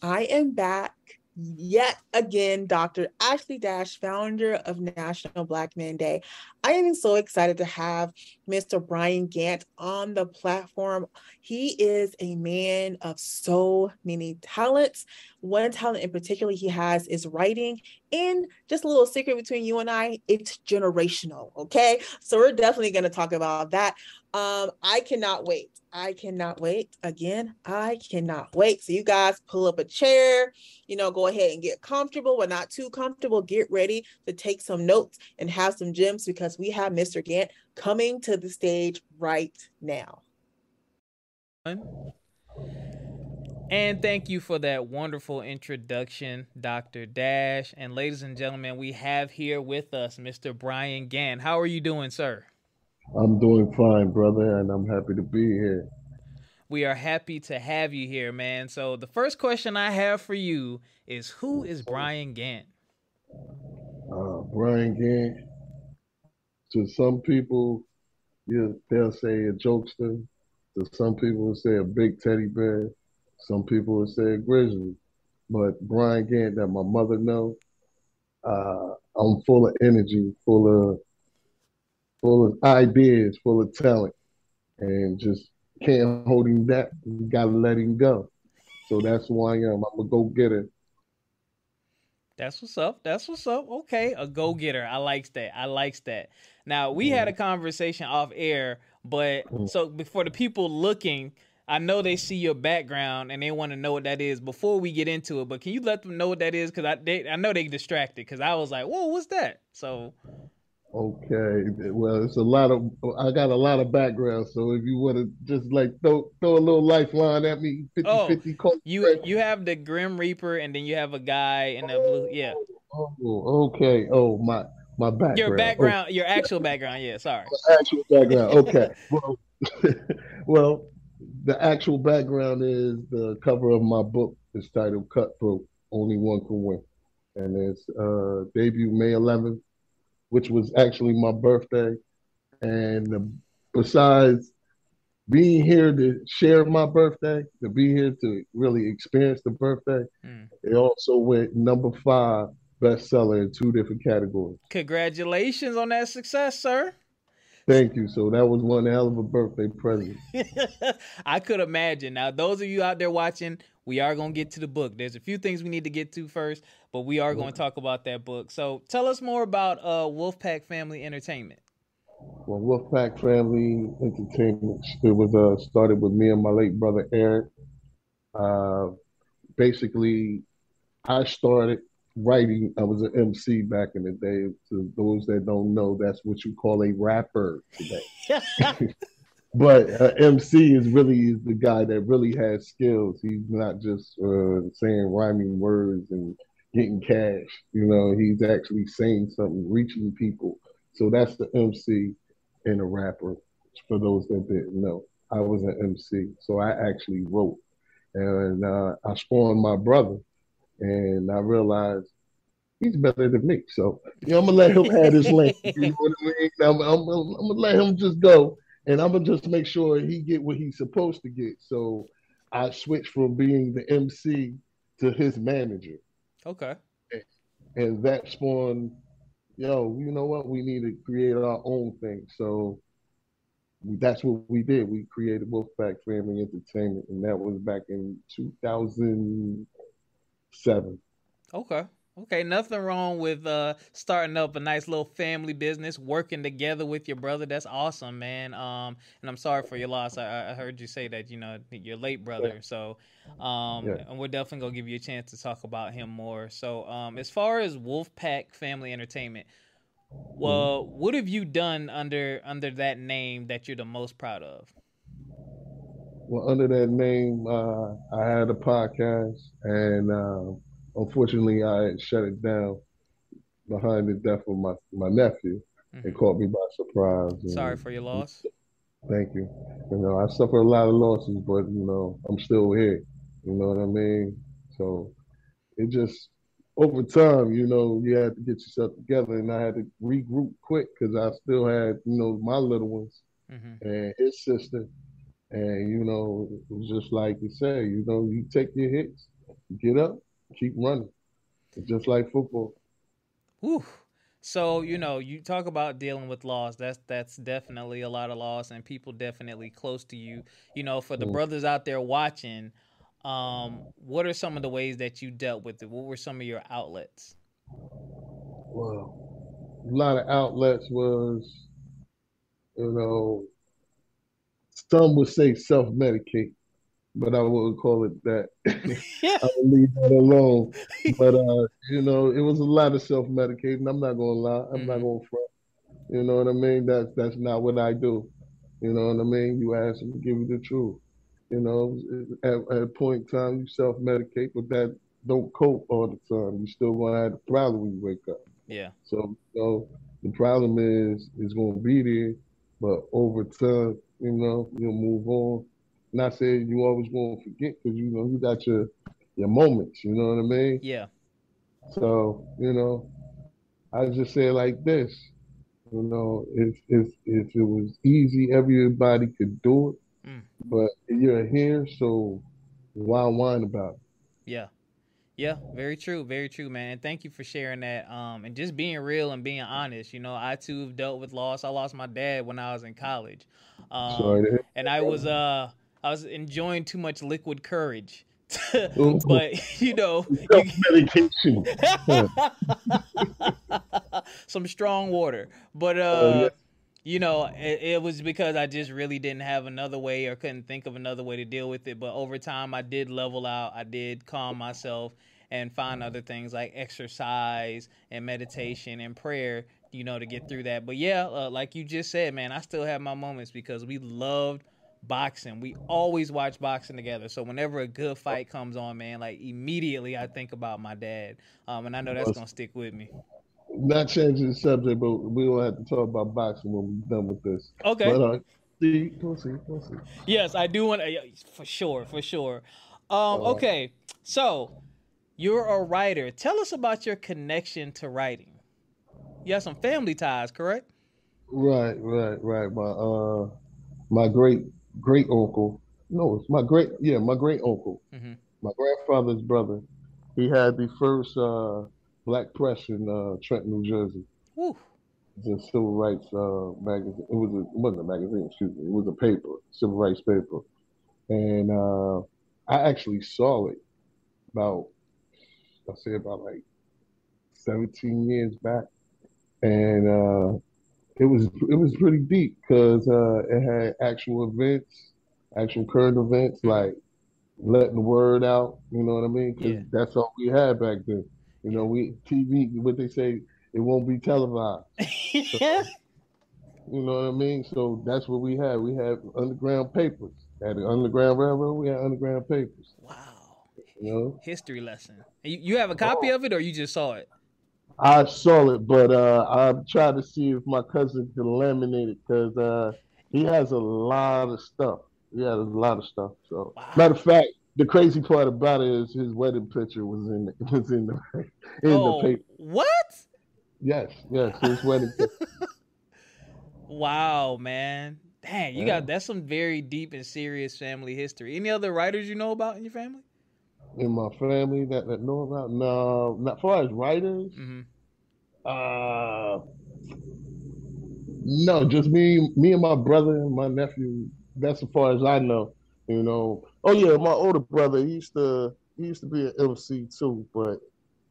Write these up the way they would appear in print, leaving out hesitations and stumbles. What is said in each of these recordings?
I am back yet again, Dr. Ashley Dash, founder of National Black Man Day. I am so excited to have Mr. Bryan Ghant on the platform. He is a man of so many talents. One talent in particular he has is writing. And just a little secret between you and I, it's generational. Okay. So we're definitely going to talk about that. I cannot wait. I cannot wait. Again, I cannot wait. So you guys pull up a chair, go ahead and get comfortable, but not too comfortable. Get ready to take some notes and have some gems because we have Mr. Ghant coming to the stage right now. And thank you for that wonderful introduction, Dr. Dash. And ladies and gentlemen, we have here with us Mr. Bryan Ghant. How are you doing, sir? I'm doing fine, brother, and I'm happy to be here. We are happy to have you here, man. So the first question I have for you is, who is Bryan Ghant? Bryan Ghant, to some people, they'll say a jokester. To some people, will say a big teddy bear. Some people will say a grizzly. But Bryan Ghant, that my mother know, I'm full of energy, full of ideas, full of talent, and just can't hold him back. You gotta let him go. So that's who I am. I'm a go getter. That's what's up. That's what's up. Okay, a go getter. I likes that. I likes that. Now we had a conversation off air, but so before the people looking, I know they see your background and they want to know what that is before we get into it. But can you let them know what that is? Because I know they distracted. Because I was like, whoa, what's that? So Okay, well, I got a lot of background, so if you want to just like throw a little lifeline at me, oh, 50-50 call you have the Grim Reaper, and then you have a guy in the blue. Yeah, Oh, okay. Oh, my your background. Oh, background, your actual background. Yeah, sorry. my actual background. Okay. Well, well, the actual background is the cover of my book is titled Cutthroat, Only One Can Win. And it's debut May 11th, which was actually my birthday. And besides being here to share my birthday, to be here to really experience the birthday, Mm. it also went #5 bestseller in 2 different categories. Congratulations on that success, sir. Thank you. So that was one hell of a birthday present. I could imagine. Now, those of you out there watching, we are going to get to the book. There's a few things we need to get to first, but we are going to talk about that book. So tell us more about Wolfpack Family Entertainment. Well, Wolfpack Family Entertainment, it was started with me and my late brother Eric. Uh, Basically, I started writing. I was an MC back in the day. To those that don't know, that's what you call a rapper today. But MC is the guy that really has skills. He's not just saying rhyming words and getting cash. He's actually saying something, reaching people. So that's the MC and a rapper. For those that didn't know, I was an MC, so I actually wrote, and I spawned my brother, and I realized he's better than me. So I'm gonna let him have his lane. You know what I mean? I'm gonna let him just go, and I'm gonna just make sure he get what he's supposed to get. So I switched from being the MC to his manager, Okay. and that spawned. Yo, you know what? We need to create our own thing. So that's what we did. We created Wolfpack Family Entertainment, and that was back in 2007. Okay. Okay, nothing wrong with starting up a nice little family business, working together with your brother. That's awesome, man. And I'm sorry for your loss. I heard you say that your late brother. So, Yeah. and we're definitely gonna give you a chance to talk about him more. So, as far as Wolfpack Family Entertainment, well, Mhm. what have you done under that name that you're the most proud of? Well, under that name, I had a podcast, and unfortunately, I shut it down behind the death of my nephew. It Hmm. caught me by surprise, Sorry and for your loss. thank you. I suffered a lot of losses, but I'm still here. You know what I mean? So it just over time, you had to get yourself together, and I had to regroup quick because I still had, my little ones Hmm. and his sister. And, it was just like you say, you take your hits get up, keep running. It's just like football. Whew. So, you talk about dealing with loss. That's definitely a lot of loss and people definitely close to you. For the Mm. brothers out there watching, what are some of the ways that you dealt with it? What were some of your outlets? Well, a lot of outlets was, you know, some would say self-medicate, but I wouldn't call it that. Yeah. I would leave that alone. But it was a lot of self-medicating. I'm not gonna lie. I'm not Hmm. gonna front. You know what I mean? That's not what I do. You know what I mean? You ask them to give you the truth. At a point in time, you self-medicate, but that don't cope all the time. You still gonna have the problem when you wake up. Yeah. So, the problem is going to be there, but over time, you'll move on. Not saying you always going to forget because you got your moments. You know what I mean? Yeah. So, I just say it like this. If it was easy, everybody could do it. Mm. But you're here, so why whine about it? Yeah. Yeah, very true, man. And thank you for sharing that. And just being real and being honest. I too have dealt with loss. I lost my dad when I was in college, Sorry to hear and I was enjoying too much liquid courage. that. But you Self-medication. Huh. some strong water. But Yeah. it was because I just really didn't have another way or couldn't think of another way to deal with it. But over time, I did level out. I did calm myself and find other things like exercise and meditation and prayer, to get through that. But yeah, like you just said, man, I still have my moments because we loved boxing. We always watch boxing together. So whenever a good fight comes on, man, like immediately I think about my dad. And I know that's gonna stick with me. Not changing the subject, but we will have to talk about boxing when we're done with this. Okay. But see, we'll see, we'll see. Yes, I do want to, for sure, for sure. Uh, Okay, so you're a writer. Tell us about your connection to writing. You have some family ties, correct? right, right, right. My great uncle. No, it's my great uncle. Mm-hmm. My grandfather's brother. He had the first black press in Trenton, New Jersey. Woo. It's a civil rights magazine. It wasn't a magazine, excuse me. It was a paper, civil rights paper. And I actually saw it about, I say about like 17 years back, and it was pretty deep because it had actual events, actual current events, Mm-hmm. like letting the word out. You know what I mean? Because Yeah. that's all we had back then. Yeah. We TV, what they say, it won't be televised. So you know what I mean? So that's what we had. We had underground papers. At the Underground Railroad, we had underground papers. Wow. You know? History lesson. You have a copy Oh, of it, or you just saw it? I saw it, but I'm trying to see if my cousin can laminate it because he has a lot of stuff. He has a lot of stuff. So, matter Wow. of fact, the crazy part about it is his wedding picture was in the, was in the in the Oh, paper. what? Yes, yes, his wedding picture. Wow, man. Dang, you got Yeah. that's some very deep and serious family history. Any other writers you know about in your family? In my family that know about, no, not far as writers. Mm-hmm. Uh, no, just me and my brother and my nephew. That's as far as I know. Oh yeah, my older brother. He used to be an MC too, but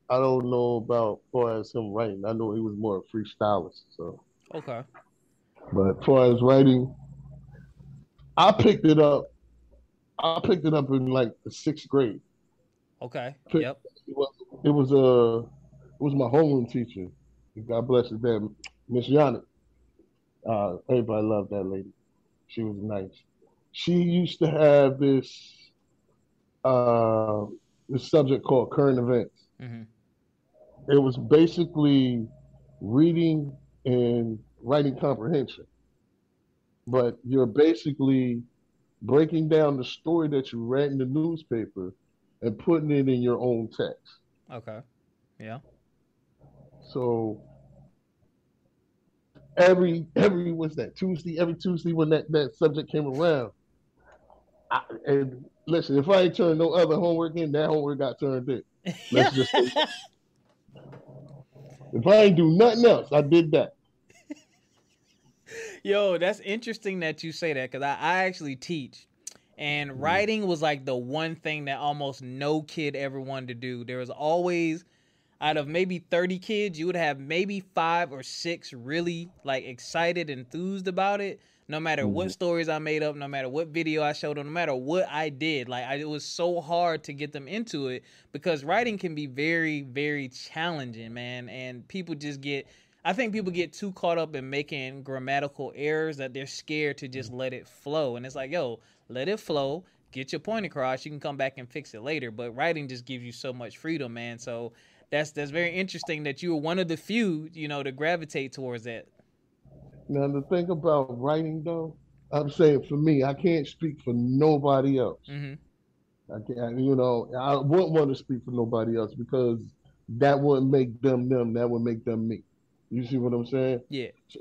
I don't know about far as him writing. I know he was more a freestylist. So, Okay. but as far as writing, I picked it up. I picked it up in like the sixth grade. Okay. Picked, Yep. it was it was it was my homeroom teacher. God bless his name, Miss Yannick. Everybody loved that lady. She was nice. She used to have uh, this subject called current events. Mm-hmm. It was basically reading and writing comprehension, but you're basically breaking down the story that you read in the newspaper and putting it in your own text. Okay. Yeah. So every what's that Tuesday? Every Tuesday when that subject came around, And listen, if I ain't turned no other homework in, that homework got turned in. Let's just say if I ain't do nothing else, I did that. Yo, that's interesting that you say that because I actually teach. And Mhm. writing was like the one thing that almost no kid ever wanted to do. There was always, out of maybe 30 kids, you would have maybe 5 or 6 really like excited, enthused about it. No matter what Mhm. stories I made up, no matter what video I showed them, no matter what I did, it was so hard to get them into it because writing can be very, very challenging, man. And people just get, I think people get too caught up in making grammatical errors that they're scared to just let it flow. And it's like, yo, let it flow, get your point across. You can come back and fix it later. But writing just gives you so much freedom, man. So that's very interesting that you were one of the few, to gravitate towards that. Now the thing about writing though, I'm saying for me, I can't speak for nobody else. Mm-hmm. I can't, I wouldn't want to speak for nobody else because that wouldn't make them them. That would make them me. You see what I'm saying? Yeah. So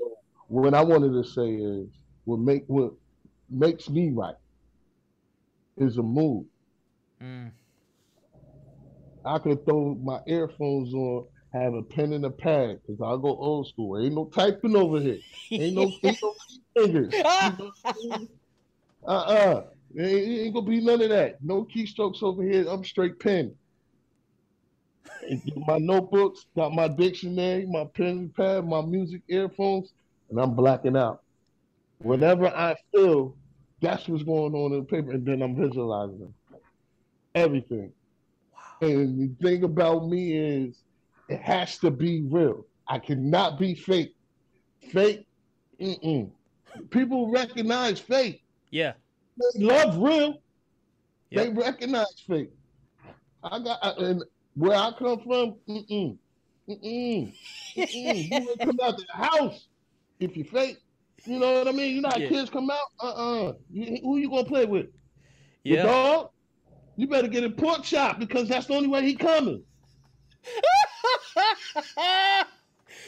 what I wanted to say is what makes me right is a mood. Mm. I could throw my earphones on, have a pen and a pad, because I go old school. Ain't no typing over here. Ain't no fingers. You know what I mean? Uh-uh. Ain't gonna be none of that. No keystrokes over here. I'm straight pen. And get my notebooks, got my dictionary, my pen and pad, my music earphones, and I'm blacking out. Mm. Whatever I feel, that's what's going on in the paper, and then I'm visualizing everything. And the thing about me is, it has to be real. I cannot be fake. Fake, mm-mm. People recognize fake. Yeah. They love real. They Yep. recognize fake. And where I come from, mm-mm. You ain't come out the house if you fake. You know what I mean? You know how Yeah. kids come out? Who you gonna play with? Your Yeah. dog? You better get a pork chop because that's the only way he coming.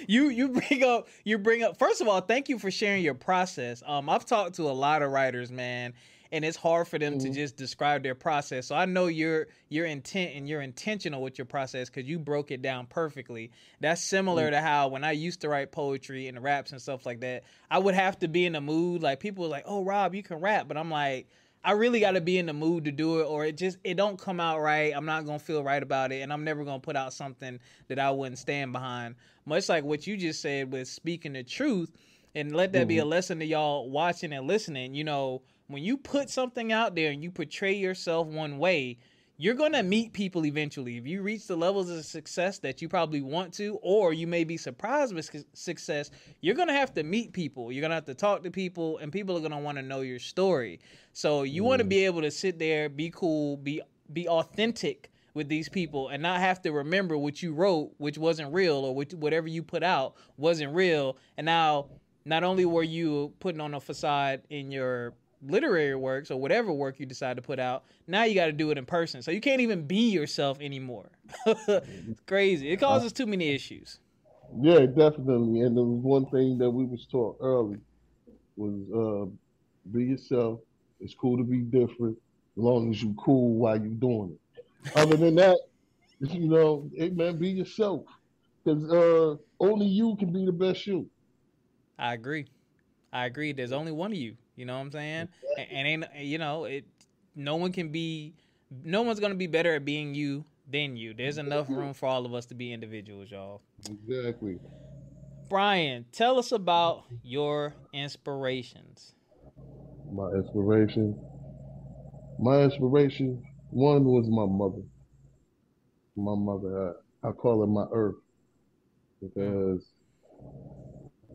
You bring up first of all, thank you for sharing your process. I've talked to a lot of writers, man, and it's hard for them to Mm-hmm. just describe their process. So I know your intent and you're intentional with your process because you broke it down perfectly. That's similar to how when I used to write poetry and raps and stuff like that, I would have to be in the mood. Like people were like, "Oh, Rob, you can rap," but I'm like, I really got to be in the mood to do it, or it don't come out right. I'm not gonna feel right about it, and I'm never gonna put out something that I wouldn't stand behind. Much like what you just said with speaking the truth, and let that be a Mm-hmm. lesson to y'all watching and listening. When you put something out there and you portray yourself one way, you're going to meet people eventually. If you reach the levels of success that you probably want to, or you may be surprised with success, you're going to have to meet people. You're going to have to talk to people, and people are going to want to know your story. So you want to Mm-hmm. be able to sit there, be cool, be authentic with these people and not have to remember what you wrote, which wasn't real, or whatever you put out wasn't real. And now, not only were you putting on a facade in your literary works or whatever work you decide to put out, now you got to do it in person. So you can't even be yourself anymore. It's crazy. It Uh, causes too many issues. yeah, definitely. And there was one thing that we was taught early was be yourself. It's cool to be different as long as you cool while you doing it. Other than that, hey man, be yourself. Because only you can be the best you. I agree. I agree. There's only one of you. You know what I'm saying? And ain't it? No one can be. No one's gonna be better at being you than you. There's enough room for all of us to be individuals, y'all. Exactly. Bryan, tell us about your inspirations. My inspiration. My inspiration, one was my mother. My mother, I call her my earth Mm, because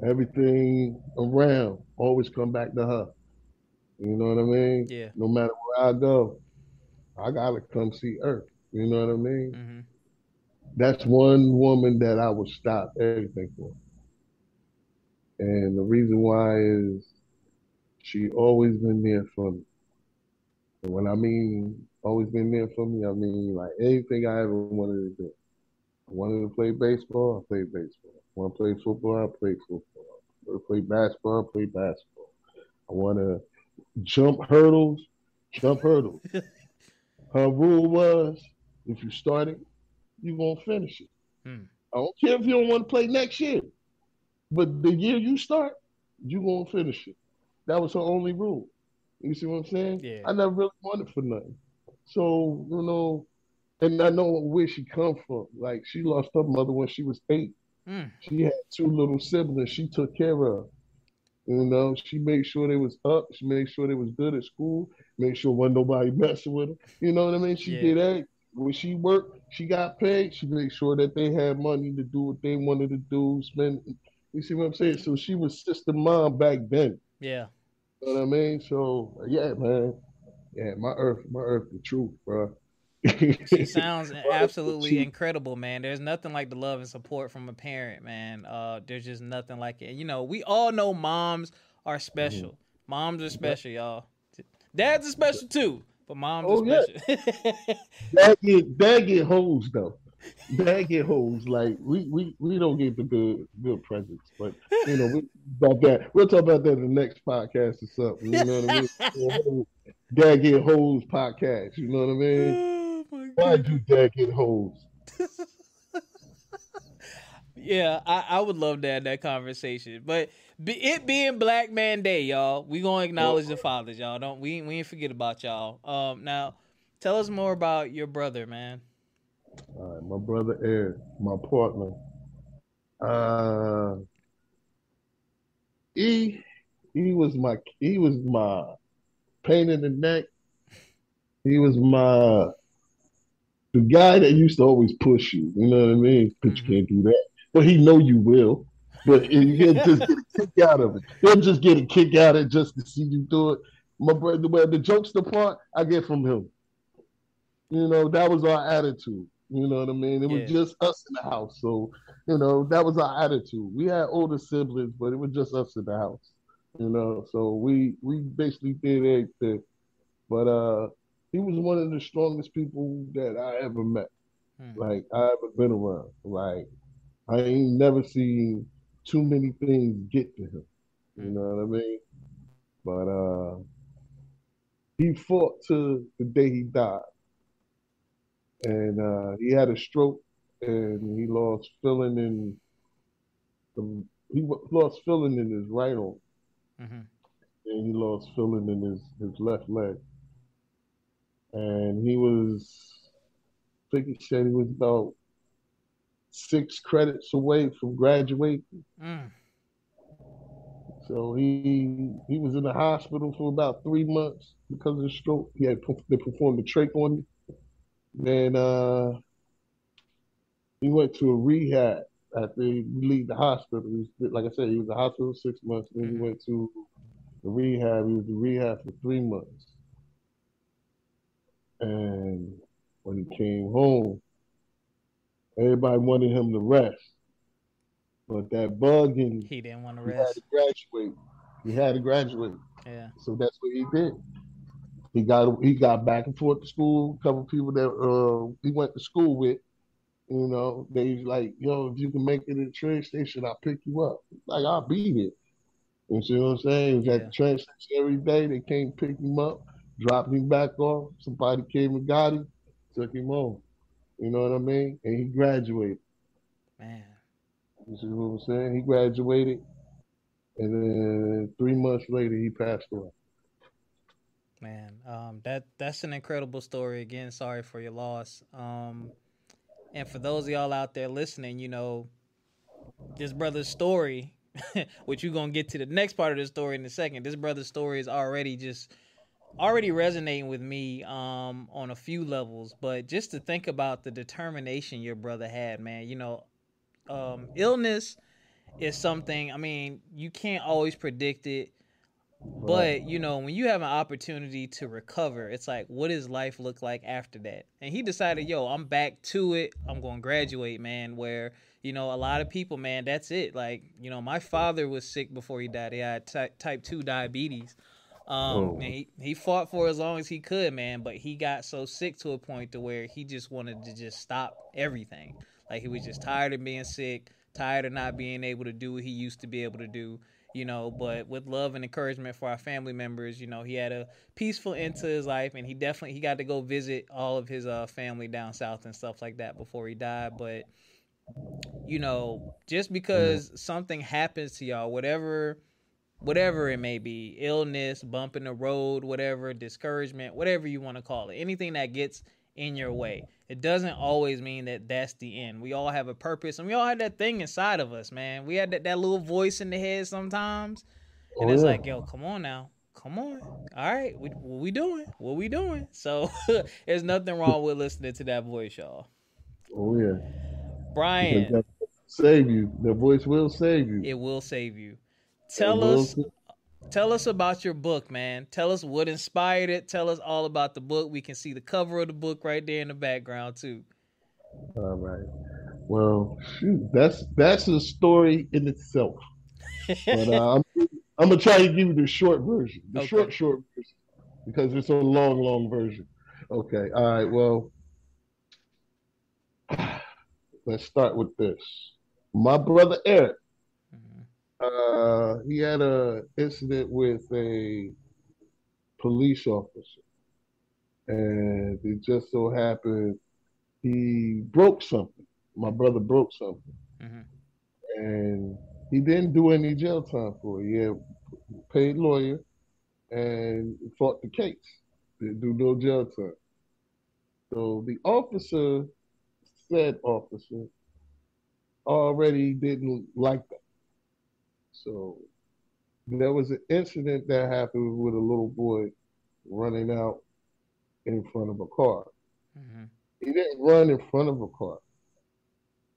everything around always come back to her. You know what I mean? yeah. No matter where I go, I gotta come see Earth. You know what I mean? Mm-hmm. That's one woman that I would stop everything for. And the reason why is she always been there for me. And when I mean always been there for me, I mean like anything I ever wanted to do. I wanted to play baseball, I played baseball. I want to play football, I played football. I want to play basketball, I played basketball. I want to jump hurdles. Jump hurdles. Her rule was, if you start it, you're gonna finish it. Hmm. I don't care if you don't want to play next year, but the year you start, you're gonna finish it. That was her only rule. You see what I'm saying? Yeah. I never really wanted for nothing. So, and I know where she come from. Like she lost her mother when she was 8. Mm. She had 2 little siblings she took care of. She made sure they was up. She made sure they was good at school. Made sure wasn't nobody messing with them. You know what I mean? She Yeah. did that. When she worked, she got paid. She made sure that they had money to do what they wanted to do. Spend. You see what I'm saying? So she was sister mom back then. Yeah. You know what I mean? So yeah, man. Yeah, my earth, the truth, bro. She sounds absolutely She, incredible, man. There's nothing like the love and support from a parent, man. There's just nothing like it. You know, we all know moms are special. Moms are special, y'all. Dads are special too, but moms are oh yeah, special. dad get hoes though. Dad get hoes. Like we don't get the good presents, but we about that. We'll talk about that in the next podcast or something. You know what I mean? Dad get hoes podcast. You know what I mean? Oh my Why do goodness. dad get hoes? Yeah, I would love to have that conversation. But it being Black Man Day, y'all, we gonna acknowledge the fathers, y'all. Don't we ain't forget about y'all. Now tell us more about your brother, man. All right, my brother Ed, my partner. Uh, he he was my pain in the neck. He was my the guy that used to always push you. You know what I mean? But you Mm-hmm. can't do that. But he know you will. But he'll just get a kick out of it. He'll just get a kick out of it just to see you do it. My brother, well, the jokester part I get from him. That was our attitude. You know what I mean? It was Yeah. just us in the house. So, that was our attitude. We had older siblings, but it was just us in the house. So we basically did everything. But he was one of the strongest people that I ever met. Hmm. Like I ever been around. Like I ain't never seen too many things get to him. You Hmm. know what I mean? But he fought to the day he died. And he had a stroke and he lost feeling in the lost feeling in his right arm Mm-hmm. and he lost feeling in his left leg. And he was I think he said he was about 6 credits away from graduating. Mm. So he was in the hospital for about 3 months because of the stroke. They performed a trach on him. Then he went to a rehab after he leave the hospital. Like I said, he was in the hospital 6 months. Then he Mm-hmm. went to the rehab. He was in rehab for 3 months. And when he came home, everybody wanted him to rest. But that bug in him, He didn't want to he had rest. to graduate. He had to graduate. Yeah. So that's what he did. He got back and forth to school. A couple people that he went to school with, they was like, if you can make it to the train station, I'll pick you up. Like I'll be here. You see what I'm saying? He was at Yeah. the train station every day. They came pick him up, dropped him back off. Somebody came and got him, took him home. You know what I mean? And he graduated. Man. You see what I'm saying? He graduated, and then 3 months later, he passed away. Man. That's an incredible story. Again, sorry for your loss. And for those of y'all out there listening, this brother's story, which you're gonna get to the next part of the story in a second. This brother's story is already resonating with me on a few levels. But just to think about the determination your brother had, man, illness is something, I mean, you can't always predict it. Right. But when you have an opportunity to recover, it's like, what does life look like after that? And he decided, yo, I'm back to it. I'm going to graduate, man. Where a lot of people, man, that's it. Like, my father was sick before he died. He had type 2 diabetes. Oh, And he fought for as long as he could, man. But he got so sick to a point to where he just wanted to just stop everything. Like he was just tired of being sick, tired of not being able to do what he used to be able to do. but with love and encouragement for our family members, he had a peaceful end to his life, and he got to go visit all of his family down south and stuff like that before he died. But just Mm. because something happens to y'all, whatever it may be, illness, bump in the road, whatever, discouragement, whatever you want to call it, anything that gets in your way, it doesn't always mean that that's the end. We all have a purpose, and we all have that thing inside of us, man. We had that little voice in the head sometimes, and Oh it's yeah. like, yo, come on now. Come on. All right. What we doing? What we doing? So there's nothing wrong with listening to that voice, y'all. Oh yeah. Because Bryan, that save you. The voice will save you. it will save you. It Tell will. us Tell us about your book, man. Tell us what inspired it. Tell us all about the book. We can see the cover of the book right there in the background too. All right. Well, shoot, that's a story in itself. But I'm gonna try to give you the short version, the Okay. short version, because it's a long version. Okay. All right. Well, let's start with this. My brother Eric, Mhm. he had a incident with a police officer, and it just so happened he broke something. My brother broke something, Mhm. and he didn't do any jail time for it. He had paid lawyer and fought the case. Didn't do no jail time. So the officer, said officer, already didn't like that. So there was an incident that happened with a little boy running out in front of a car. Mhm. He didn't run in front of a car.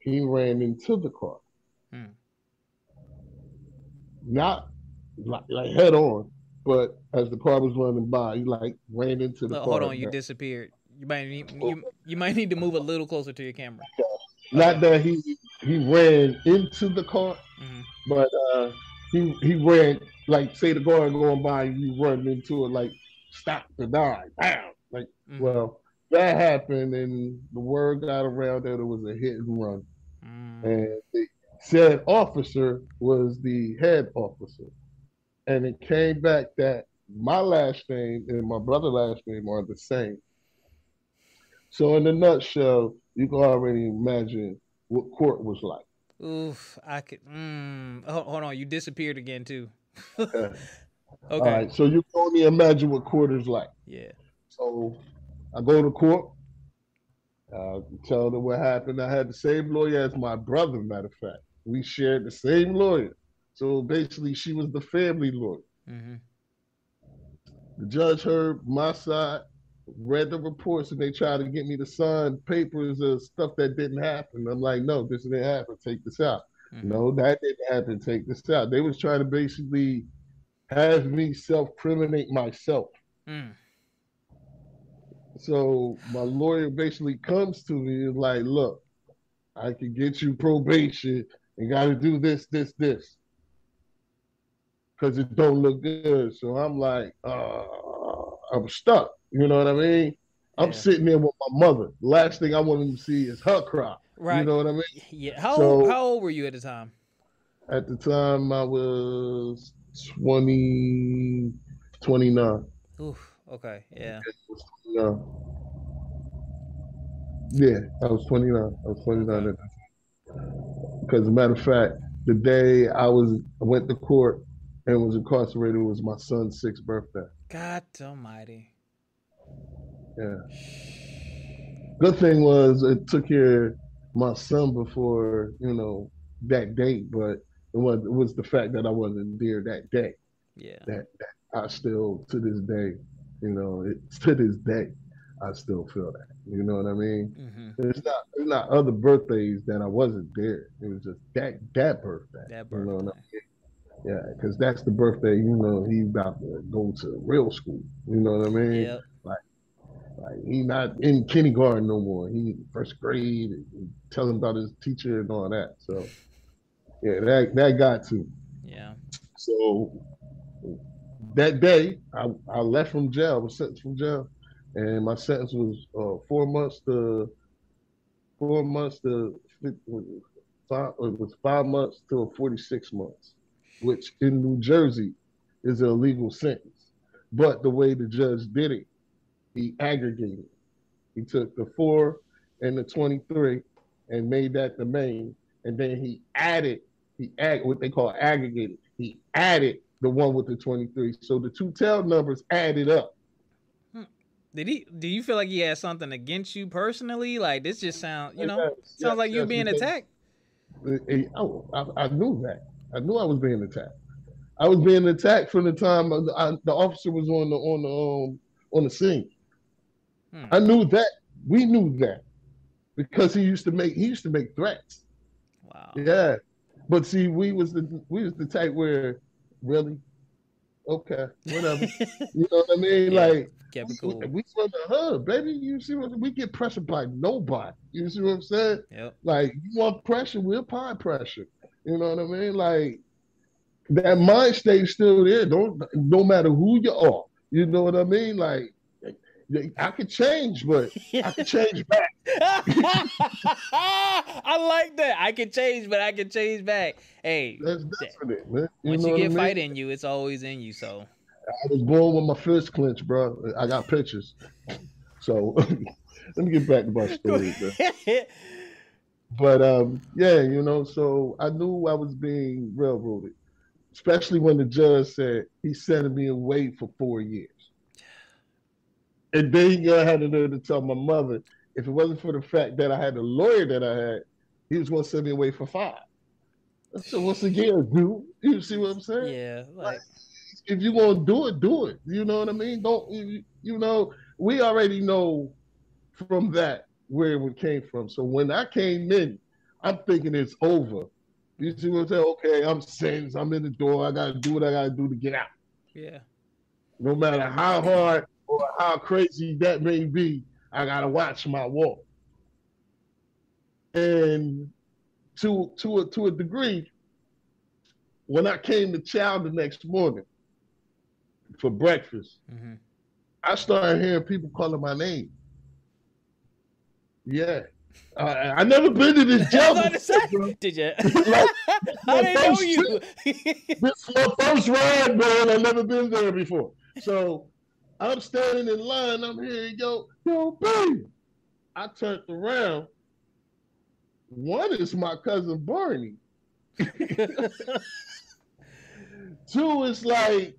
He ran into the car. Mhm. Not like head on, but as the car was running by, he like ran into the Look, hold car. on, you disappeared. You might need to move a little closer to your camera. Not Okay. that he ran into the car, Mhm. but he ran like say the car going by, you run into it like stop the die, bam. Like Mhm. well, that happened, and the word got around that it was a hit and run, and Mm. the said officer was the head officer, and it came back that my last name and my brother's last name are the same. So in a nutshell, you can already imagine what court was like. Oof. I could. Hold on. You disappeared again too. Okay. All Okay. right, so you can only imagine what court is like. Yeah. So I go to court, tell them what happened. I had the same lawyer as my brother, matter of fact. We shared the same lawyer. So basically, she was the family lawyer. Mhm. The judge heard my side, read the reports, and they tried to get me to sign papers of stuff that didn't happen. I'm like, no, this didn't happen. Take this out. Mhm. No, that didn't happen. Take this out. They was trying to basically have me self-criminate myself. Mm. So my lawyer basically comes to me and like, look, I can get you probation and got to do this, because it don't look good. So I'm like, I'm stuck. You know what I mean? I'm Yeah. sitting there with my mother. The last thing I want them to see is her cry. You Right. know what I mean? Yeah. So How old were you at the time? at the time I was 20, 29. Oof. Okay. Yeah. Yeah, yeah, I was 29. I was 29 Okay. at the because, as a matter of fact, the day I went to court and was incarcerated was my son's sixth birthday. God Almighty. Yeah. Good thing was it took care of my son before that date, but it was the fact that I wasn't there that day Yeah. that I still to this day, to this day, I still feel that. You know what I mean? Mhm. It's not other birthdays that I wasn't there. It was just that birthday. That You know what I birthday. mean? Yeah, because that's the birthday. He's about to go to real school. You know what I mean? Yep. Like he not in kindergarten no more. He in first grade. And tell him about his teacher and all that. So yeah, that got to. Yeah. So that day, I left from jail. I was sentenced from jail, and my sentence was 4 months to 4 months to five. It was 5 months to 46 months. which in New Jersey is an illegal sentence. But the way the judge did it, he aggregated. He took the 4 and the 23 and made that the main. And then he added what they call aggregated. He added the one with the 23. So the two tail numbers added up. Do you feel like he had something against you personally? Like this just sounds like you're being attacked. I knew that. I knew I was being attacked. I was being attacked from the time the officer was on the scene. I knew that. We knew that because he used to make threats. Wow. Yeah, but see, we was the type where really, okay, whatever. You know what I mean? Yeah, like kept it cool. we from the hood, baby. You see what we get pressured by nobody. You see what I'm saying? Yep. Like you want pressure, we'll apply pressure. You know what I mean? Like that mind stays still there. No matter who you are. You know what I mean? Like I could change, but I could change back. I like that. I can change, but I can change back. Hey, that's definite, man. Once you get fight in you, it's always in you. So I was born with my fist clenched, bro. I got pictures. So let me get back to my story, man. But yeah, so I knew I was being railroaded, especially when the judge said he's sending me away for 4 years. And then he had to tell my mother, if it wasn't for the fact that I had the lawyer that I had, he was going to send me away for 5. So once again, dude, you see what I'm saying? Yeah. Like if you're going to do it, do it. You know what I mean? We already know from that where it came from. So when I came in, I'm thinking it's over. You see what I'm saying? Okay, I'm sentenced. I'm in the door. I got to do what I got to do to get out. Yeah. No matter how hard or how crazy that may be, I gotta watch my walk. And to a degree, when I came to chow the next morning for breakfast, I started hearing people calling my name. Yeah. I never been to this jail before. Did you? I didn't know you. This is my first ride, man. I've never been there before. So I'm standing in line. I'm hearing, yo, babe. I turned around. One is my cousin Barney. 2 is like,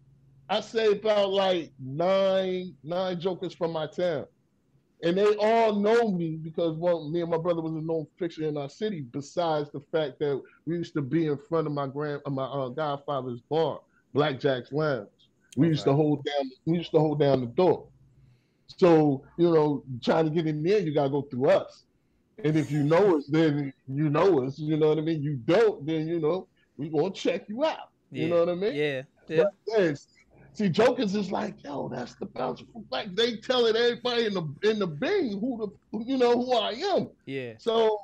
I say about like nine jokers from my town. And they all know me because me and my brother was a known fixture in our city, besides the fact that we used to be in front of my godfather's bar, Blackjack's Lounge. We used to hold down the door. So, trying to get in there, you gotta go through us. And if you know us, then you know us. You know what I mean? You don't, then we gonna check you out. Yeah. You know what I mean? Yeah. Yes. See, jokers is like, yo, that's the bountiful. Like they telling everybody in the Bing who I am. Yeah. So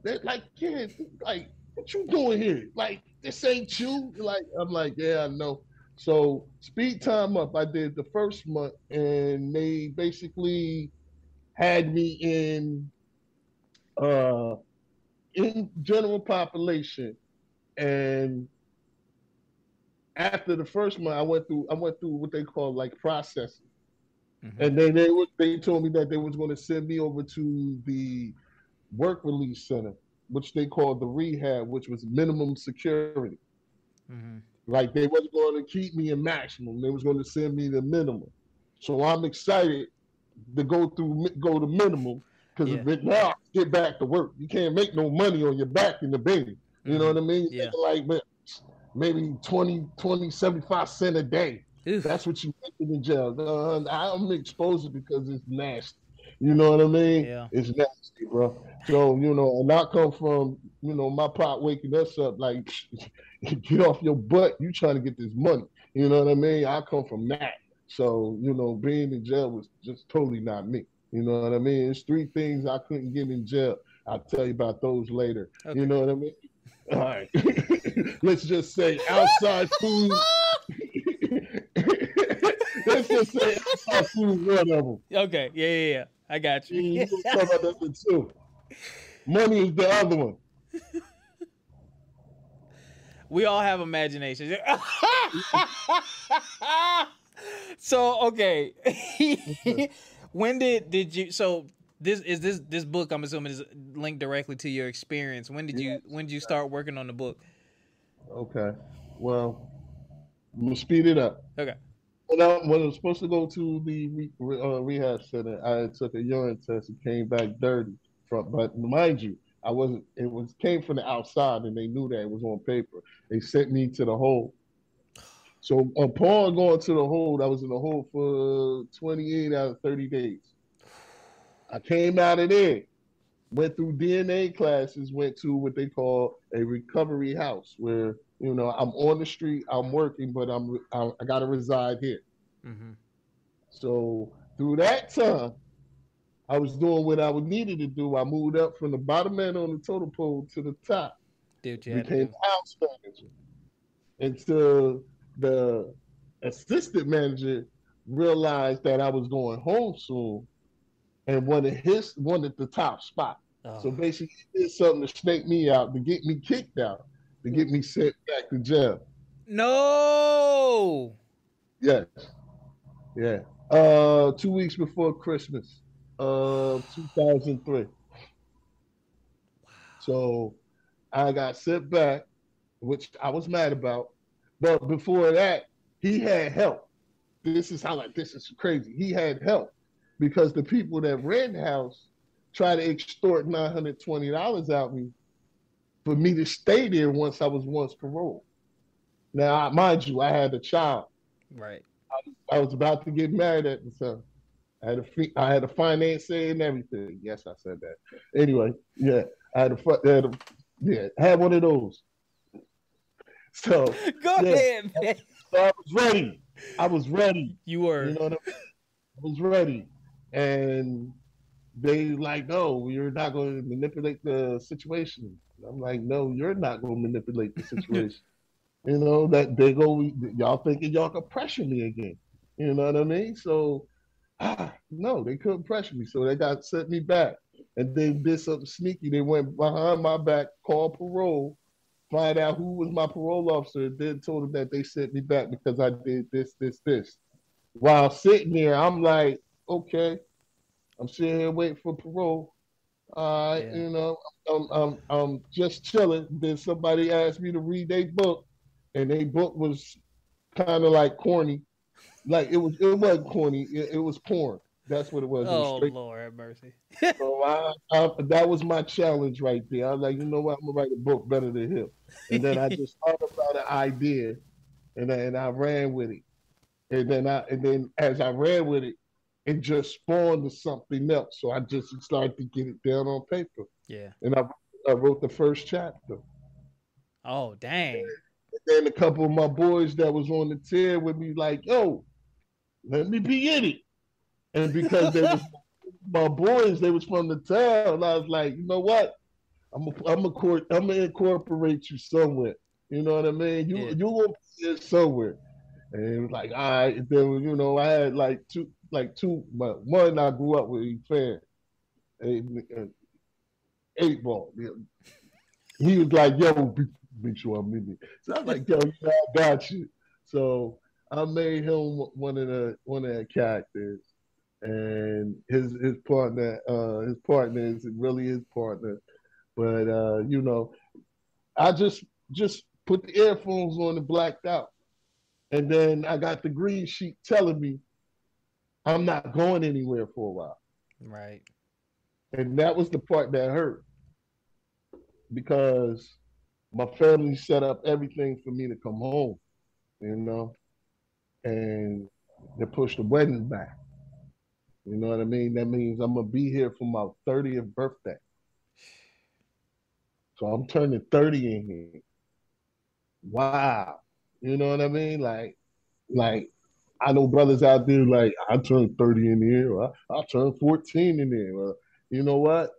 they're like, yeah, like what you doing here? Like this ain't you. Like I'm like, yeah, I know. So speed time up. I did the first month, and they basically had me in general population, and after the first month, I went through what they call like processing, and then they told me that they was going to send me over to the work release center, which they called the rehab, which was minimum security. Like they wasn't going to keep me in maximum; they was going to send me the minimum. So I'm excited to go to minimum because now get back to work. You can't make no money on your back in the baby. You know what I mean? Yeah. Like maybe 20, 75 cents a day. Oof. That's what you make in jail. I'm exposed because it's nasty. You know what I mean? Yeah. It's nasty, bro. So, and I come from, my pop waking us up like, get off your butt. You trying to get this money. You know what I mean? I come from that. So, being in jail was just totally not me. You know what I mean? It's 3 things I couldn't get in jail. I'll tell you about those later. Okay. You know what I mean? All right. Let's just say outside food. Let's just say outside food, one of them. Okay. Yeah. I got you. You talk about that one too. Money is the other one. We all have imaginations. So okay, when did you? So this book? I'm assuming is linked directly to your experience. When did you start working on the book? Okay. Well, I'm gonna speed it up. Okay. When I was supposed to go to the rehab center, I took a urine test and came back dirty. But mind you, I wasn't. It was came from the outside, and they knew that it was on paper. They sent me to the hole. So upon going to the hold, I was in the hold for 28 out of 30 days. I came out of there, went through DNA classes, went to what they call a recovery house, where I'm on the street, I'm working, but I got to reside here. Mm-hmm. So through that time, I was doing what I needed to do. I moved up from the bottom man on the totem pole to the top, Did what you had to became do. house manager until the assistant manager realized that I was going home soon and wanted the top spot. Oh. So basically, he did something to snake me out, to get me kicked out, to get me sent back to jail. No. Yes, yeah. 2 weeks before Christmas of 2003. So I got sent back, which I was mad about. But before that, he had help. This is crazy. He had help because the people that ran the house tried to extort $920 out of me for me to stay there once I was once paroled. Now, mind you, I had a child. Right. I was about to get married at the time. I had a financier and everything. Yes, I said that. Anyway, yeah, I had one of those. So Go yeah, ahead, man. so I was ready. I was ready. You were. You know what I mean? I was ready, and they like, no, you're not going to manipulate the situation. I'm like, no, you're not going to manipulate the situation. That they go, y'all thinking y'all can pressure me again. You know what I mean? So, no, they couldn't pressure me. So they got sent me back. And they did something sneaky. They went behind my back, called parole, find out who was my parole officer, and then told them that they sent me back because I did this, this, this. While sitting there, I'm like, okay, I'm sitting here waiting for parole. Yeah. I'm just chilling. Then somebody asked me to read their book, and their book was kind of like corny. Like it wasn't corny. It was porn. That's what it was. It was Oh straight. Lord have mercy. So that was my challenge right there. I was like, you know what? I'm gonna write a book better than him. And then I just thought about an idea, and I ran with it. And then as I ran with it, it just spawned to something else. So I just started to get it down on paper. Yeah. And I wrote the first chapter. Oh dang. And then a couple of my boys that was on the tier with me, like, yo, let me be in it. And because they was my boys, they was from the town. I was like, you know what? I'm gonna incorporate you somewhere. You know what I mean? You will be there somewhere. And it was like, all right. And then I had two. But one I grew up with, he fan, eight ball. He was like, yo, make sure I'm in it. So I'm like, yo, I got you. So I made him one of the characters, and his partner is really his partner. But I just put the earphones on and blacked out, and then I got the green sheet telling me I'm not going anywhere for a while, Right. and that was the part that hurt because my family set up everything for me to come home, you know, and they pushed the wedding back. You know what I mean? That means I'm gonna be here for my 30th birthday. So I'm turning 30 in here. Wow. You know what I mean? Like I know brothers out there like I turned 30 in here, or I turned 14 in there. Or, you know what?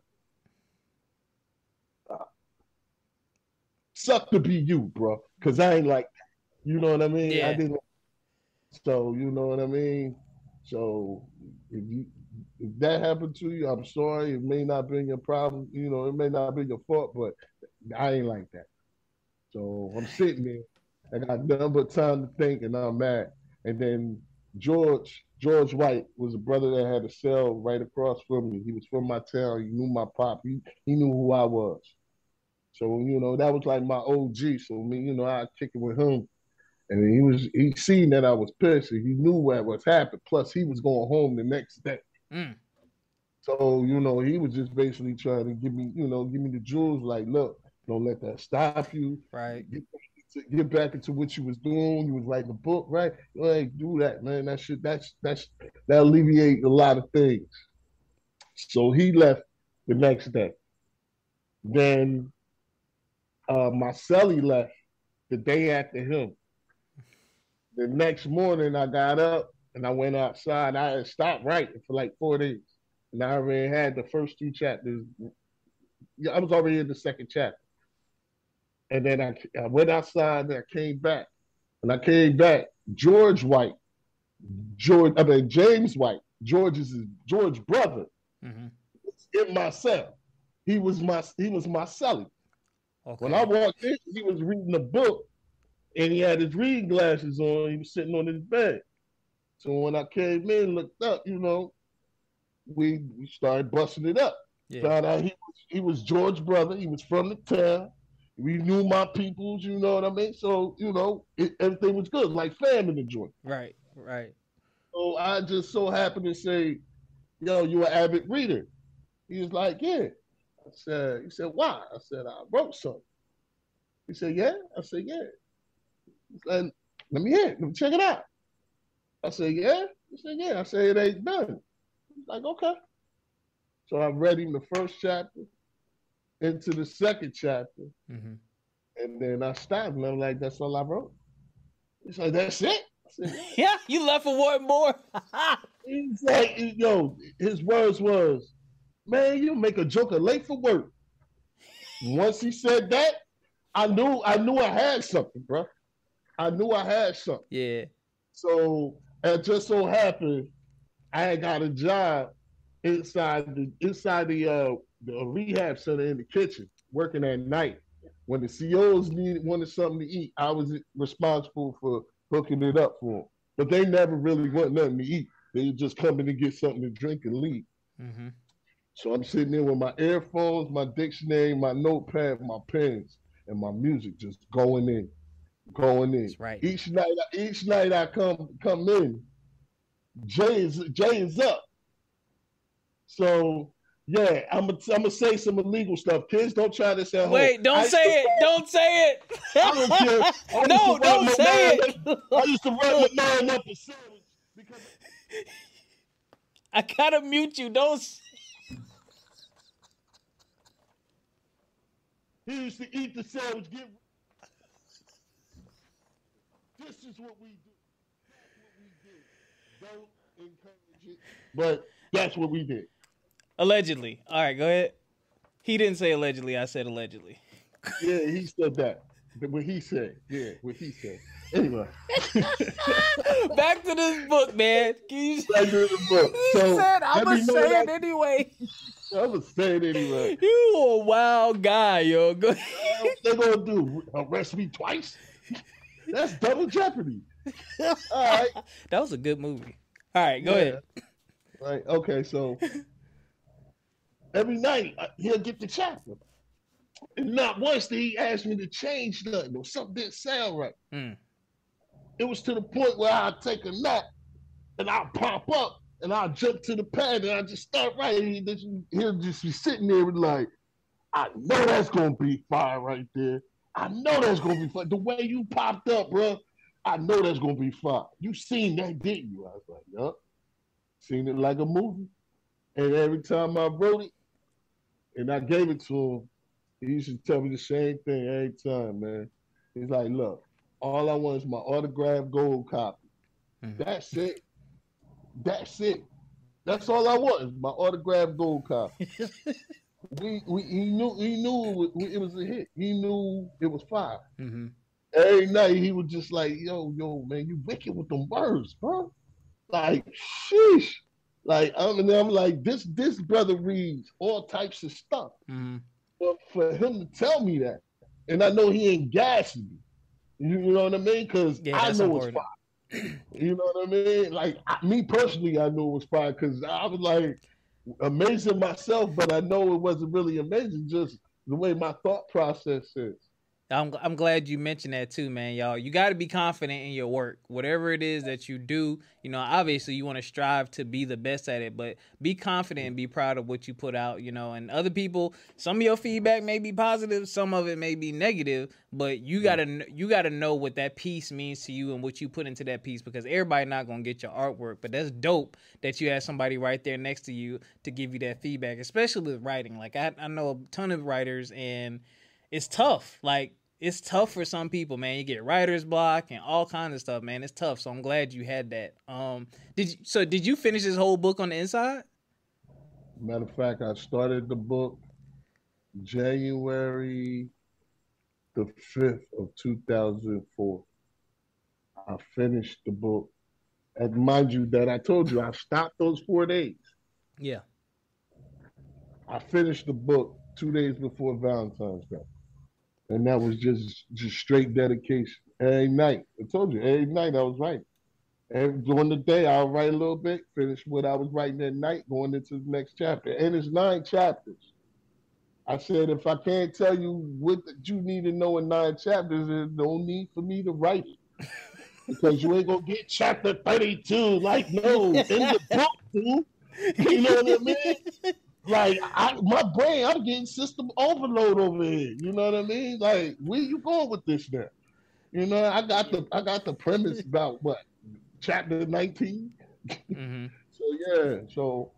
Suck to be you, bro. Cause I ain't like that. You know what I mean? I Yeah. didn't. So you know what I mean? So if that happened to you, I'm sorry. It may not be your problem. It may not be your fault, but I ain't like that. So I'm sitting there. I got nothing but time to think, and I'm mad. And then George White was a brother that had a cell right across from me. He was from my town. He knew my pop. He knew who I was. So that was like my OG. So I kick it with him. And he seen that I was pissed. He knew what was happening. Plus, he was going home the next day. Mm. So, he was just basically trying to give me the jewels. Like, look, don't let that stop you. Right. Get back into what you was doing. You was writing a book, right? Like, do that, man. That alleviate a lot of things. So he left the next day. Then my celly left the day after him. The next morning, I got up and I went outside. I had stopped writing for like 4 days. And I already had the first 2 chapters. Yeah, I was already in the second chapter. And then I went outside and I came back. When I came back, James White, George's brother, in my cell. He was my celly. Okay. When I walked in, he was reading a book and he had his reading glasses on. He was sitting on his bed. So when I came in, looked up, we started busting it up. Yeah. Found out he was George's brother. He was from the town. We knew my peoples, you know what I mean? So, everything was good, like fam in the joint. Right. So I just so happened to say, yo, you an avid reader? He was like, yeah. He said, why? I said, I wrote something. He said, yeah? I said, yeah. He said, let me hear it. Let me check it out. I said, yeah? He said, yeah. I said, it ain't done. He's like, okay. So I read him the first chapter into the second chapter. Mm-hmm. And then I stopped and I'm like, that's all I wrote. He's like, that's it? I said, yeah, you left for one more. He's like, his words was, man, you make a joker late for work. Once he said that, I knew I had something, bro. I knew I had something. Yeah. So it just so happened I had got a job inside the rehab center in the kitchen, working at night. When the COs wanted something to eat, I was responsible for hooking it up for them. But they never really want nothing to eat. They just come in to get something to drink and leave. Mm-hmm. So I'm sitting there with my earphones, my dictionary, my notepad, my pens, and my music just going in. That's right. Each night I come in, Jay is up. So yeah, I'm gonna say some illegal stuff. Kids, don't try this at home. Wait, don't say it. Don't say it. I don't care. No, don't say it. I used to run my man up a sandwich because I gotta mute you. Don't. He used to eat the sandwich. This is what we do. That's what we do. Don't encourage it. But that's what we did. Allegedly. All right, go ahead. He didn't say allegedly. I said allegedly. Yeah, he said that. What he said. Yeah, what he said. Anyway. Back to this book, man. Back to the book. He said, I'm going to say it anyway. I'm going to say it anyway. You a wild guy, yo. Go ahead. They're going to do? Arrest me twice? That's double jeopardy. All right. That was a good movie. All right, go ahead. Right. Okay, so every night he'll get the chapter. And not once did he ask me to change nothing or something didn't sound right. Mm. It was to the point where I'd take a nap and I'll pop up and I'll jump to the pad and I'll just start writing. He'll just be sitting there with like, I know that's going to be fire right there. I know that's going to be fun. The way you popped up, bro, I know that's going to be fun. You seen that, didn't you? I was like, yup. Seen it like a movie. And every time I wrote it and I gave it to him, he used to tell me the same thing every time, man. He's like, look, all I want is my autographed gold copy. Mm-hmm. That's it. That's it. That's all I want is my autographed gold copy. He knew it was a hit. He knew it was fire. Mm-hmm. Every night he was just like, yo, man, you wicked with them words, bro. Like, sheesh. Like, I'm like, this brother reads all types of stuff. Mm-hmm. But for him to tell me that, and I know he ain't gassing me. You know what I mean? Because Yeah, I that's know it's important. fire. You know what I mean? Like me personally, I knew it was fire because I was like amazing myself, but I know it wasn't really amazing. Just the way my thought process is. I'm glad you mentioned that too, man, y'all. You got to be confident in your work. Whatever it is that you do, you know, obviously you want to strive to be the best at it, but be confident and be proud of what you put out, you know. And other people, some of your feedback may be positive, some of it may be negative, but you got to know what that piece means to you and what you put into that piece, because everybody not going to get your artwork, but that's dope that you have somebody right there next to you to give you that feedback, especially with writing. Like I know a ton of writers, and it's tough. Like, it's tough for some people, man. You get writer's block and all kinds of stuff, man. It's tough. So I'm glad you had that. Did you finish this whole book on the inside? Matter of fact, I started the book January the 5th of 2004. I finished the book. And mind you that I told you I stopped those 4 days. Yeah. I finished the book 2 days before Valentine's Day. And that was just straight dedication. Every night. I told you, every night I was writing. And during the day I'll write a little bit, finish what I was writing at night, going into the next chapter. And it's 9 chapters. I said, if I can't tell you what you need to know in 9 chapters, there's no need for me to write it. Because you ain't gonna get chapter 32. Like, no, in the book, dude. You know what I mean? Like, my brain, I'm getting system overload over here. You know what I mean? Like, where you going with this now? You know, I got the premise about what, chapter 19. Mm-hmm. So yeah, so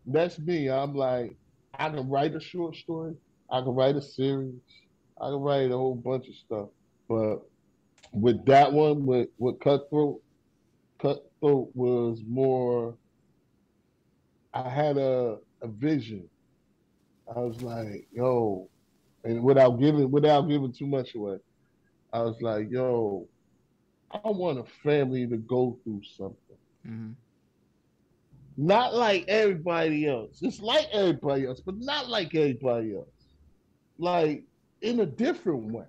that's me. I'm like, I can write a short story, I can write a series, I can write a whole bunch of stuff. But with that one, with Cutthroat was more. I had a vision. I was like, yo, and without giving too much away, I was like, yo, I want a family to go through something. Mm-hmm. Not like everybody else. It's like everybody else, but not like everybody else. Like in a different way.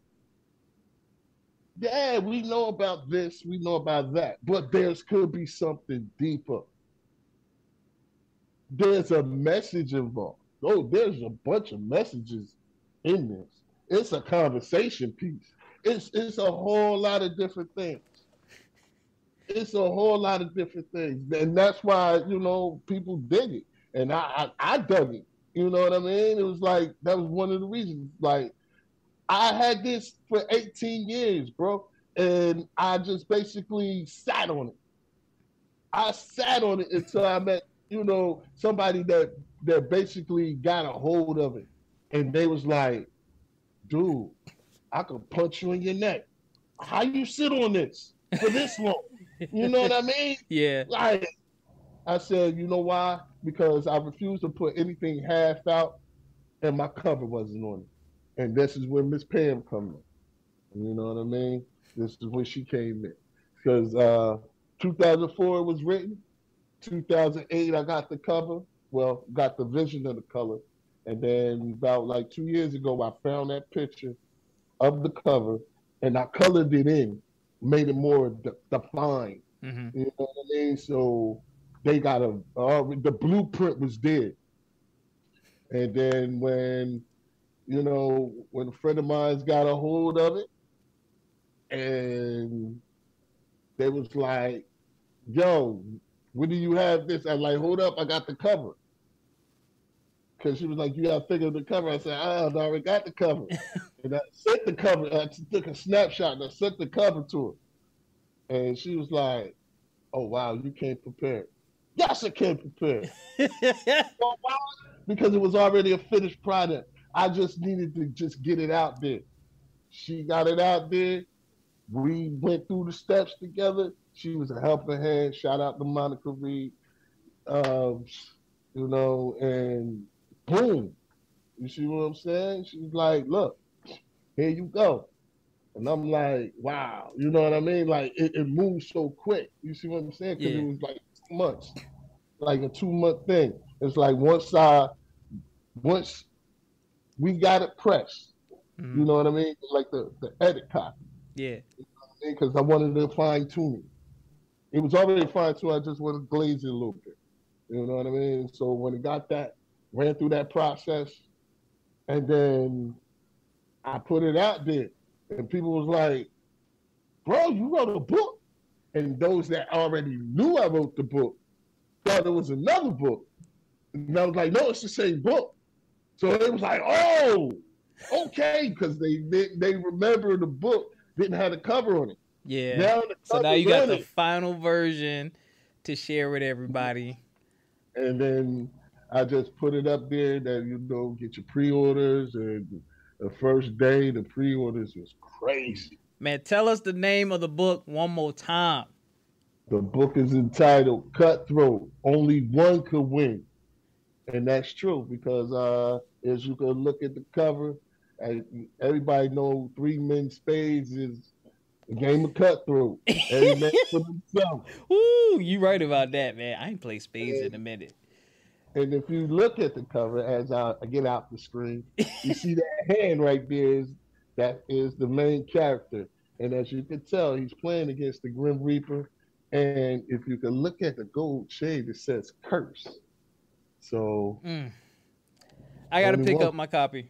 Yeah, we know about this, we know about that, but there's could be something deeper. There's a message involved. Oh, there's a bunch of messages in this. It's a conversation piece. It's a whole lot of different things. It's a whole lot of different things, and that's why people dig it, and I dug it. You know what I mean? It was like that was one of the reasons. Like I had this for 18 years, bro, and I just basically sat on it. I sat on it until I met somebody that basically got a hold of it, and they was like, dude, I could punch you in your neck. How you sit on this for this long? You know what I mean? Yeah. Like I said, you know why? Because I refused to put anything half out, and my cover wasn't on it. And this is where Miss Pam comes in. You know what I mean? This is when she came in. Because 2004 was written. 2008 I got the cover. Well, got the vision of the color. And then about like 2 years ago, I found that picture of the cover, and I colored it in, made it more defined. Mm-hmm. You know what I mean? So they got the blueprint was there. And then when a friend of mine's got a hold of it, and they was like, yo, when do you have this? I'm like, hold up, I got the cover. Because she was like, you got to figure the cover. I said, I already got the cover. And I sent the cover. I took a snapshot and I sent the cover to her. And she was like, oh, wow, you can't prepare. Yes, I can prepare. Well, why? Because it was already a finished product. I just needed to just get it out there. She got it out there. We went through the steps together. She was a helping hand. Shout out to Monica Reed. Um, and boom. You see what I'm saying? She's like, look, here you go. And I'm like, wow. You know what I mean? Like, it moved so quick. You see what I'm saying? Because it was like 2 months, like a 2 month thing. It's like once we got it pressed, You know what I mean? Like the edit copy. Yeah. Because I wanted to fine tune it. It was already fine tuned. I just wanted to glaze it a little bit. You know what I mean? So when it got that, ran through that process, and then I put it out there, and people was like, "Bro, you wrote a book." And those that already knew I wrote the book thought it was another book. And I was like, "No, it's the same book." So it was like, "Oh, okay," because they remember the book didn't have the cover on it. Yeah. So now you got the final version to share with everybody. And then I just put it up there that, get your pre-orders. And the first day, the pre-orders was crazy. Man, tell us the name of the book one more time. The book is entitled Cutthroat. Only one could win. And that's true because as you can look at the cover, everybody knows Three Men Spades is a game of cutthroat. Every man for himself. Ooh, you right about that, man. I ain't played spades in a minute. And if you look at the cover as I get out the screen, you see that hand right there that is the main character. And as you can tell, he's playing against the Grim Reaper. And if you can look at the gold shade, it says curse. So I got to pick up my copy.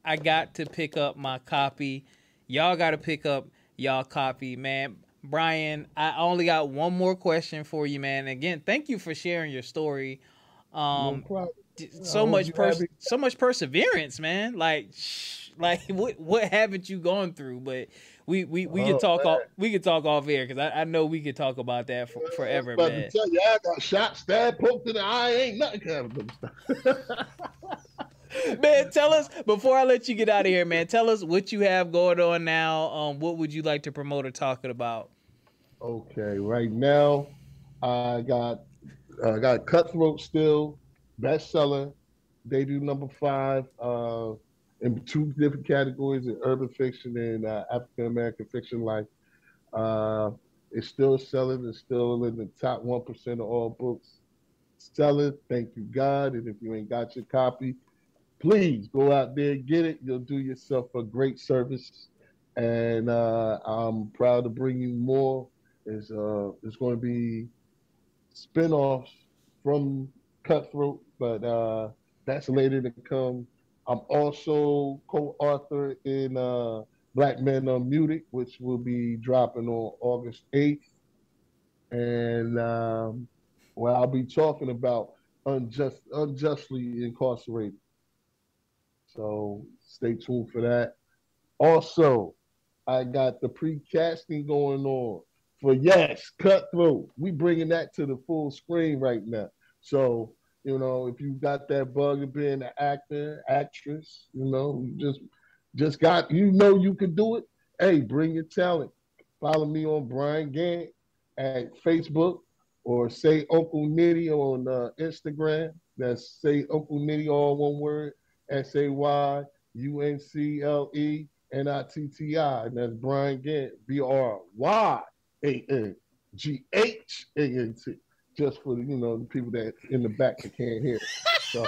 I got to pick up my copy. Y'all got to pick up y'all copy, man. Bryan, I only got one more question for you, man. Again, thank you for sharing your story. No problem. So much perseverance, man. Like what haven't you gone through? But we could talk off air because I know we could talk about that forever, man. To tell you, I got shot, stabbed, poked in the eye. Ain't nothing kind of stuff. Man, tell us before I let you get out of here, man. Tell us what you have going on now. What would you like to promote or talk about? Okay, right now I got Cutthroat still bestseller, debut number 5 in 2 different categories in urban fiction and African American fiction. Like it's still selling. It's still in the top 1% of all books selling. Thank you, God. And if you ain't got your copy, please go out there and get it. You'll do yourself a great service. And I'm proud to bring you more. It's going to be spinoffs from Cutthroat, but that's later to come. I'm also co-author in Black Men Unmuted, which will be dropping on August 8th. And I'll be talking about unjustly incarcerated. So stay tuned for that. Also, I got the pre-casting going on for Cutthroat. We bringing that to the full screen right now. So, if you got that bug of being an actor, actress, just got, you can do it. Hey, bring your talent. Follow me on Bryan Ghant at Facebook or Say Uncle Nitty on Instagram. That's Say Uncle Nitty, all one word. SAYUNCLENITTI, and that's Bryan Ghant, BRYANGHANT, just for the people that in the back that can't hear. So.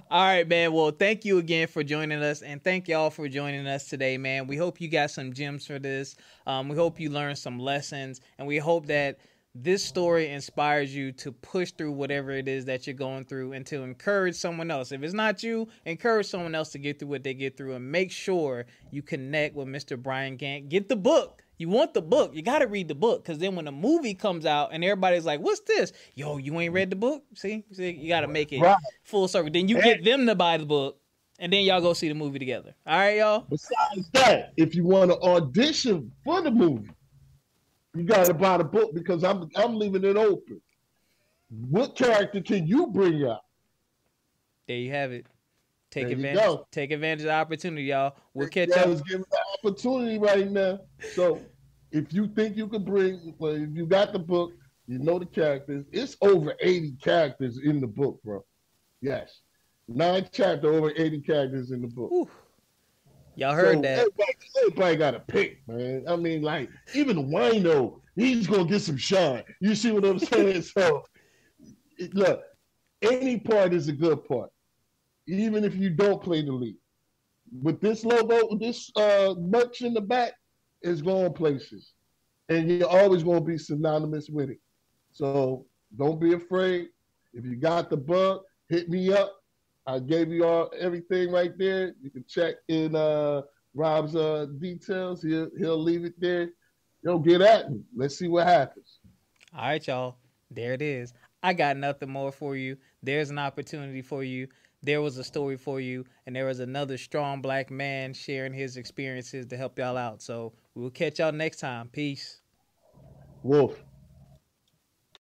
All right, man. Well, thank you again for joining us, and thank y'all for joining us today, man. We hope you got some gems for this. We hope you learned some lessons, and we hope that this story inspires you to push through whatever it is that you're going through and to encourage someone else. If it's not you, encourage someone else to get through what they get through, and make sure you connect with Mr. Bryan Ghant. Get the book. You want the book. You got to read the book, because then when the movie comes out and everybody's like, what's this? Yo, you ain't read the book? See you got to make it full circle. Then you get them to buy the book, and then y'all go see the movie together. All right, y'all? Besides that, if you want to audition for the movie, you got to buy the book, because I'm leaving it open. What character can you bring out? There you have it. Take advantage. Take advantage of the opportunity, y'all. We'll catch up. Is giving the opportunity right now. So if you think you can if you got the book, you know the characters. It's over 80 characters in the book, bro. Yes, 9 chapters, over 80 characters in the book. Ooh. Y'all heard that. Everybody got a pick, man. I mean, like, even Wino, he's going to get some shine. You see what I'm saying? So, look, any part is a good part, even if you don't play the lead. with this logo, this merch in the back is going places. And you're always going to be synonymous with it. So don't be afraid. If you got the bug, hit me up. I gave you all everything right there. You can check in Rob's details. He'll leave it there. Yo, get at me. Let's see what happens. All right, y'all. There it is. I got nothing more for you. There's an opportunity for you. There was a story for you, and there was another strong black man sharing his experiences to help y'all out. So we'll catch y'all next time. Peace. Wolf.